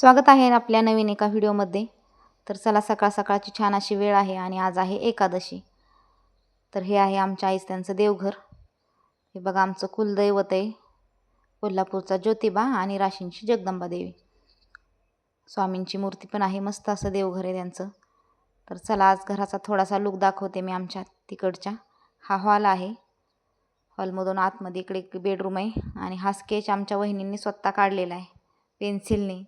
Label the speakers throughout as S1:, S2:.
S1: स्वागत आहे आपल्या नवीन एका व्हिडिओमध्ये। तर चला सकाळ सकाळची छान अशी वेळ आहे आणि आज आहे एकादशी। तर हे आहे आमच्या आईचं देवघर। हे बघा आमचं कुलदैवत आहे कोल्हापूरचा ज्योतिबा आणि राशींची जगदंबा देवी। स्वामींची मूर्ती पण आहे, मस्त असं देवघर आहे त्यांचं। तर चला आज घराचा थोडासा लुक दाखवते मी आमच्या तिकडच्या। हा हॉल आहे, हॉलमधून आतमध्ये इकडे एक बेडरूम आहे आणि हा स्केच आमच्या वहिनींनी स्वतः काढलेला आहे पेन्सिलने।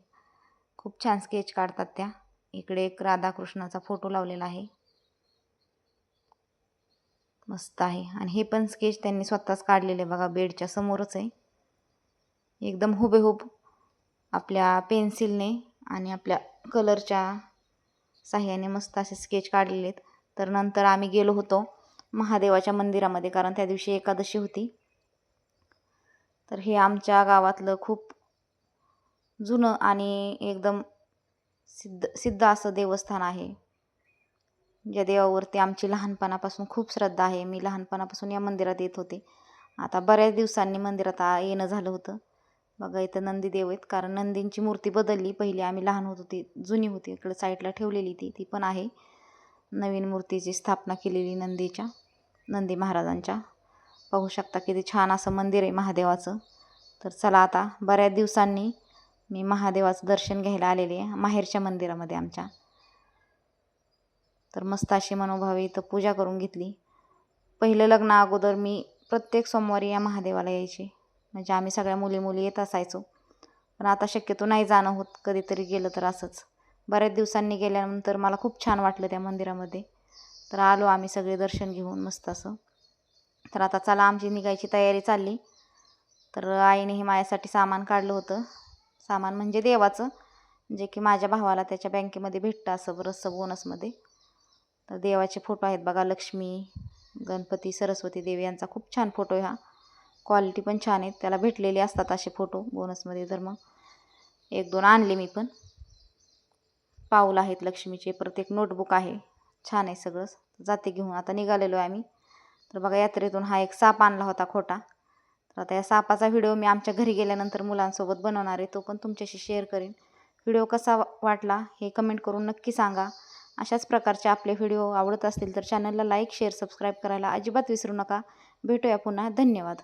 S1: खूप छान स्केच काढतात त्या। इकडे एक राधाकृष्णाचा फोटो लावलेला आहे, मस्त आहे। आणि हे पण स्केच त्यांनी स्वतःच काढलेले बघा, बेडच्या समोरच आहे, एकदम हुबेहूब आपल्या पेन्सिलने आणि आपल्या कलरच्या साह्याने मस्त असे स्केच काढलेले आहेत। तर नंतर आम्ही गेलो होतो महादेवाच्या मंदिरामध्ये, कारण त्या दिवशी एकादशी होती। तर हे आमच्या गावातलं खूप जुनं आणि एकदम सिद्ध असं देवस्थान आहे, ज्या देवावरती आमची लहानपणापासून खूप श्रद्धा आहे। मी लहानपणापासून या मंदिरात येत होते। आता बऱ्याच दिवसांनी मंदिरात येणं झालं होतं। बघा इथं नंदी देव आहेत, कारण नंदींची मूर्ती बदलली। पहिली आम्ही लहान होतो ती जुनी होती, इकडे साईडला ठेवलेली ती पण आहे। नवीन मूर्तीची स्थापना केलेली नंदी महाराजांच्या। पाहू शकता किती छान असं मंदिर आहे महादेवाचं। तर चला आता बऱ्याच दिवसांनी मी महादेवाचं दर्शन घ्यायला आलेले आहे माहेरच्या मंदिरामध्ये आमच्या। तर मस्त अशी मनोभावे इथं पूजा करून घेतली। पहिलं लग्ना अगोदर मी प्रत्येक सोमवारी या महादेवाला यायचे, म्हणजे आम्ही सगळ्या मुली येत असायचो। पण आता शक्यतो नाही जाणं होत, कधीतरी गेलं तर असंच। बऱ्याच दिवसांनी गेल्यानंतर मला खूप छान वाटलं त्या मंदिरामध्ये। तर आलो आम्ही सगळे दर्शन घेऊन मस्त असं। तर आता चला आमची निघायची तयारी चालली। तर आईने हे माझ्यासाठी सामान काढलं होतं, सामान म्हणजे देवाचं, जे की माझ्या भावाला त्याच्या बँकेमध्ये भेटतं असं बरंचसं बोनसमध्ये। तर देवाचे फोटो आहेत बघा, लक्ष्मी, गणपती, सरस्वती देवी यांचा खूप छान फोटो आहे हा। क्वालिटी पण छान आहे, त्याला भेटलेले असतात असे फोटो बोनसमध्ये। तर मग एक दोन आणले मी पण। पाऊल आहेत लक्ष्मीचे, परत एक नोटबुक आहे, छान आहे सगळं। जाते घेऊन, आता निघालेलो आहे आम्ही। तर बघा यात्रेतून हा एक साप आणला होता खोटा। तर आता या सापाचा व्हिडिओ मी आमच्या घरी गेल्यानंतर मुलांसोबत बनवणार आहे, तो पण तुमच्याशी शेअर करेन। व्हिडिओ कसा वाटला हे कमेंट करून नक्की सांगा। अशाच प्रकारचे आपले व्हिडिओ आवडत असतील तर चॅनलला लाईक, शेअर, सबस्क्राईब करायला अजिबात विसरू नका। भेटूया पुन्हा, धन्यवाद।